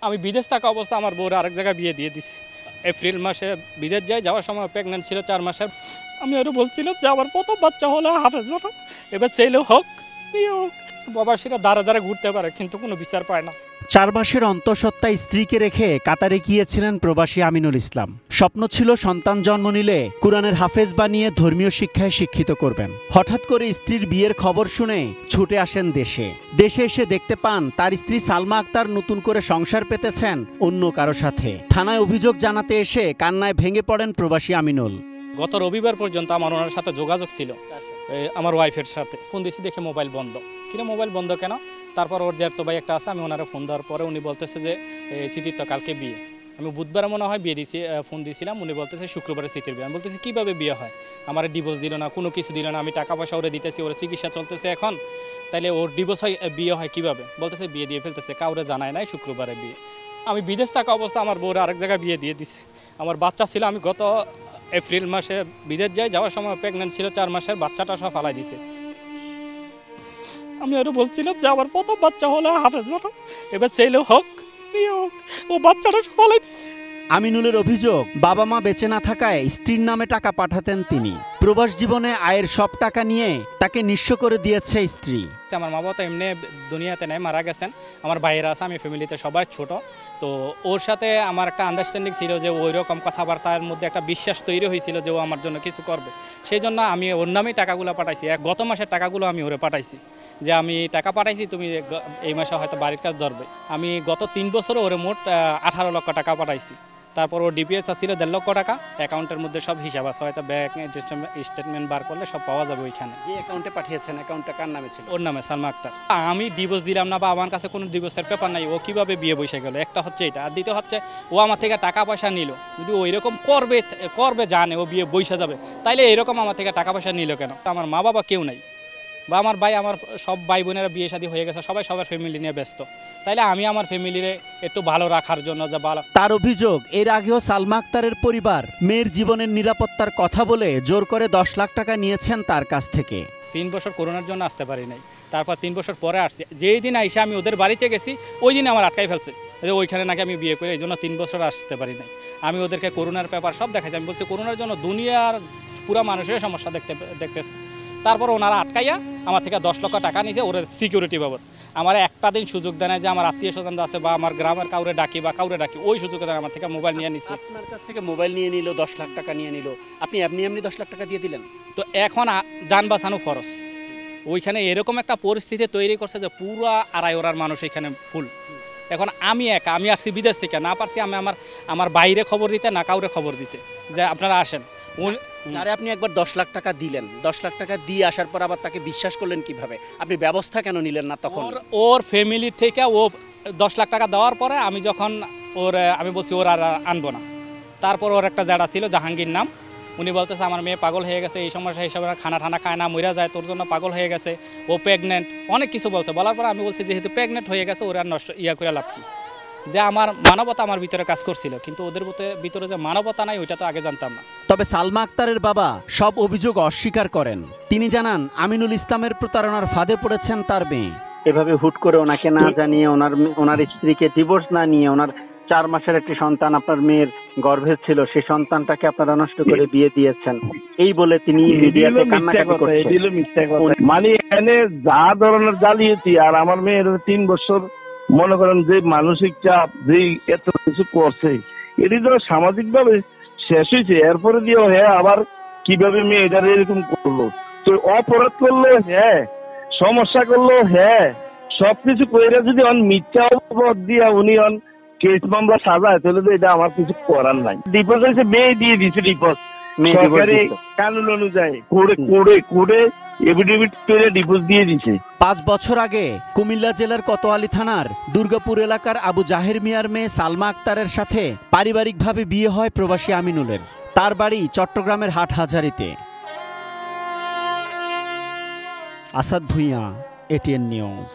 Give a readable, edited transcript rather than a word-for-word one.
আমি বিদেশ থাকা অবস্থা আমার বউরে আরেক জায়গায় বিয়ে দিয়ে দিছি। এপ্রিল মাসে বিদেশ যাই, যাওয়ার সময় প্রেগনেন্ট ছিল 4 মাসের। আমি ওরা বলছিলাম যে আমার প্রথম বাচ্চা হলো হাফেজ বাবা, এবার চাইলেও হোক বাবা, সেটা দাঁড়া দাঁড়া ঘুরতে পারে কিন্তু কোনো বিচার পায় না। 4 মাসের অন্তঃসত্ত্বা স্ত্রীকে রেখে কাতারে গিয়েছিলেন প্রবাসী আমিনুল ইসলাম। স্বপ্ন ছিল সন্তান জন্ম নিলে কুরআনের হাফেজ বানিয়ে ধর্মীয় শিক্ষায় শিক্ষিত করবেন। হঠাৎ করে স্ত্রীর বিয়ের খবর শুনে ছুটে আসেন দেশে। দেশে এসে দেখতে পান তার স্ত্রী সালমা আক্তার নতুন করে সংসার পেতেছেন অন্য কারো সাথে। থানায় অভিযোগ জানাতে এসে কান্নায় ভেঙে পড়েন প্রবাসী আমিনুল। গত রবিবার পর্যন্ত আমার ওনার সাথে যোগাযোগ ছিল, আমার ওয়াইফের সাথে। ফোন দিয়েছি, দেখে মোবাইল বন্ধ। কিনা মোবাইল বন্ধ কেন? তারপর ওর জ্যাঠতো ভাই একটা আছে, আমি ওনারা ফোন দেওয়ার পরে উনি বলতেছে যে স্মৃতির তো কালকে বিয়ে। আমি বুধবারে মনে হয় বিয়ে দিয়েছি, ফোন দিয়েছিলাম। উনি বলতেছে শুক্রবারে স্মৃতির বিয়ে। আমি বলতেছি কীভাবে বিয়ে হয়? আমার ডিভোর্স দিল না, কোনো কিছু দিল না, আমি টাকা পয়সা ওরে দিতেছি, ওর চিকিৎসা চলতেছে এখন, তাইলে ওর ডিভোর্স হয় বিয়ে হয় কীভাবে? বলতেছে বিয়ে দিয়ে ফেলতেছে, কাউরে জানায় নাই, শুক্রবারে বিয়ে। আমি বিদেশ থাকা অবস্থা আমার বউরে আরেক জায়গায় বিয়ে দিয়ে দিছি। আমার বাচ্চা ছিল, আমি গত এপ্রিল মাসে বিদেশ যাই, যাওয়ার সময় প্রেগনেন্ট ছিল 4 মাসের, বাচ্চাটা সব ফালাই দিছে। আমি আরো বলছিলাম যে আমার প্রথম বাচ্চা হলো হাফেজ বাবা, এবার চাইলেও হোক ও বাচ্চাটা সব ফালাই দিছে। আমিনুলের অভিযোগ, বাবা মা বেঁচে না থাকায় স্ত্রীর নামে টাকা পাঠাতেন তিনি। প্রবাস জীবনে আয়ের সব টাকা নিয়ে তাকে নিঃস্ব করে দিয়েছে স্ত্রী। আমার মা বাবা তো এমনি দুনিয়াতে নেই, মারা গেছেন। আমার ভাইয়েরা আছে, আমি ফ্যামিলিতে সবাই ছোট। তো ওর সাথে আমার একটা আন্ডারস্ট্যান্ডিং ছিল যে ওই রকম কথাবার্তার মধ্যে একটা বিশ্বাস তৈরি হয়েছিল যে ও আমার জন্য কিছু করবে। সেই জন্য আমি ওর নামেই টাকাগুলো পাঠাইছি। গত মাসের টাকাগুলো আমি ওরে পাঠাইছি, যে আমি টাকা পাঠাইছি, তুমি এই মাসে হয়তো বাড়ির কাজ ধরবে। আমি গত 3 বছরে ওরে মোট 18 লক্ষ টাকা পাঠাইছি। তারপর ওর ডিপিএস ছিল 1.5 লক্ষ টাকা। অ্যাকাউন্টের মধ্যে সব হিসাব আছে, হয়তো ব্যাংক স্টেটমেন্ট বার করলে সব পাওয়া যাবে ওইখানে। যে অ্যাকাউন্টে পাঠিয়েছেন, অ্যাকাউন্টটা কার নামে ছিল? ওর নামে, সালমা আক্তার। আমি ডিভোর্স দিলাম না বা আমার কাছে কোনো ডিভোর্সের পেপার নাই, ও কিভাবে বিয়ে বসে গেল? একটা হচ্ছে এটা, আর দ্বিতীয় হচ্ছে ও আমার থেকে টাকা পয়সা নিল। যদি ওই রকম করবে জানে ও বিয়ে বসে যাবে, তাইলে এরকম আমার থেকে টাকা পয়সা নিল কেন? আমার মা বাবা কেউ নাই, বা আমার ভাই, আমার সব ভাই বোনেরা বিয়ে শাদী হয়ে গেছে, সবাই সবার ফ্যামিলি নিয়ে ব্যস্ত। তাইলে আমি আমার ফ্যামিলিরে একটু ভালো রাখার জন্য যা ভালো। তার অভিযোগ, এর আগেও সালমা আক্তারের পরিবার মেয়ের জীবনের নিরাপত্তার কথা বলে জোর করে 10 লাখ টাকা নিয়েছেন তার কাছ থেকে। 3 বছর করোনার জন্য আসতে পারি নাই, তারপর 3 বছর পরে আসছি। যেই দিন আইসা আমি ওদের বাড়িতে গেছি, ওই দিন আমার আটকাই ফেলছে যে ওইখানে নাকি আমি বিয়ে করে, এই জন্য 3 বছর আসতে পারি নাই। আমি ওদেরকে করোনার পেপার সব দেখাইছি। আমি বলছি করোনার জন্য দুনিয়ার পুরা মানুষের সমস্যা দেখতেছে। তারপর ওনারা আটকাইয়া আমার থেকে 10 লক্ষ টাকা নিয়েছে ওর সিকিউরিটি বাবদ। আমার একটা দিন সুযোগ দেয় না যে আমার আত্মীয় স্বজন আছে বা আমার গ্রামের কাউরে ডাকি, ওই সুযোগ দেয় আমার থেকে মোবাইল নিয়ে নিচ্ছে। আপনার কাছ থেকে মোবাইল নিয়ে নিল, 10 লাখ টাকা নিয়ে নিল, আপনি এমনি 10 লাখ টাকা দিয়ে দিলেন। তো এখন যান বাঁচানো ফরজ। ওইখানে এরকম একটা পরিস্থিতি তৈরি করছে যে পুরা আড়াই ওরার মানুষ এখানে ফুল। এখন আমি একা, আমি আসছি বিদেশ থেকে, না পারছি আমি আমার বাইরে খবর দিতে, না কাউরে খবর দিতে যে আপনারা আসেন। যারে আপনি একবার 10 লাখ টাকা দিলেন, 10 লাখ টাকা দিয়ে আসার পর আবার তাকে বিশ্বাস করলেন কিভাবে? আপনি ব্যবস্থা কেন নিলেন না তখন? ওর ফ্যামিলি থেকে ও 10 লাখ টাকা দেওয়ার পরে আমি যখন আমি বলছি ওর আর আনবো না। তারপর ওর একটা জায়গা ছিল, জাহাঙ্গীর নাম, উনি বলতেছে আমার মেয়ে পাগল হয়ে গেছে, এই সমস্যা হিসাবে খানা ঠানা খায় না, মরে যায়, তোর জন্য পাগল হয়ে গেছে, ও প্রেগনেন্ট, অনেক কিছু বলছে। বলার পরে আমি বলছি যেহেতু প্রেগনেন্ট হয়ে গেছে ওর আর নষ্ট করে লাভ কি? যে আমার মানবতা আমার ভিতরে কাজ করছিল, কিন্তু ওদের ভিতরে যে মানবতা নাই ওইটা তো আগে জানতাম না। তবে সালমা আক্তারের বাবা সব অভিযোগ অস্বীকার করেন। তিনি জানান আমিনুল ইসলামের প্রতারণার ফাঁদে পড়েছেন তার মেয়ে। এভাবে হুট করে ওনাকে না জানিয়ে, ওনার স্ত্রীকে ডিভোর্স না নিয়ে, ওনার 4 মাসের একটি সন্তান আপনার মেয়ের গর্ভে ছিল, সেই সন্তানটাকে আপনারা নষ্ট করে বিয়ে দিয়েছেন, এই বলে তিনি মিডিয়াতে কান্নাকাটি করছেন। মানে এখানে যা ধরনের জালিয়াতি, আর আমার মেয়ের 3 বছর মনে করেন যে মানসিক চাপ, যে এত কিছু করছে, এটি তো সামাজিক ভাবে শেষ হয়েছে। এরপরে দিয়েও হ্যাঁ আবার কিভাবে মেয়েটার এরকম করলো, তো অপরাধ করলো হ্যাঁ, সমস্যা করলো হ্যাঁ, সবকিছু কইরা যদি মিথ্যা অপবাদ দিয়া উনি কেস মামলা সাজায়, তাহলে তো এটা আমার কিছু করার নাই। ডিভোর্স হয়েছে, মেয়ে দিয়ে দিচ্ছে ডিভোর্স সরকারি কানুন অনুযায়ী, কোর্টে এফিডেভিট করে ডিভোর্স দিয়ে দিছে। 5 বছর আগে কুমিল্লা জেলার কোতোয়ালি থানার দুর্গাপুর এলাকার আবু জাহের মিয়ার মেয়ে সালমা আক্তারের সাথে পারিবারিকভাবে বিয়ে হয় প্রবাসী আমিনুলের। তার বাড়ি চট্টগ্রামের হাটহাজারীতে। Asad Bhuiyan, ATN news.